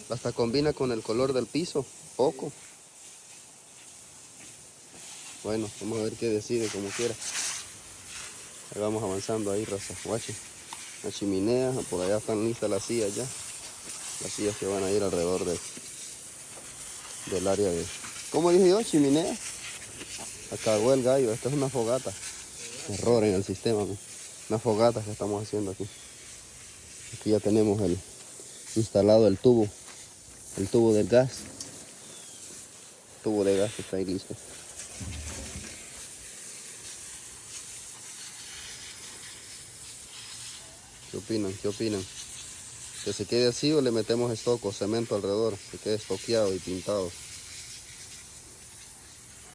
Hasta combina con el color del piso, poco. Bueno, vamos a ver qué decide como quiera. Ahí vamos avanzando ahí, raza. Guache. La chimenea, por allá están listas las sillas ya. Las sillas que van a ir alrededor del área de... ¿Cómo dije yo? Chimenea. Acabó el gallo, esta es una fogata. Error en el sistema, ¿no? Una fogata que estamos haciendo aquí. Aquí ya tenemos instalado el tubo del gas. El tubo de gas está ahí listo. ¿Qué opinan? ¿Qué opinan? ¿Que se quede así o le metemos estoco, cemento alrededor? Que quede estoqueado y pintado.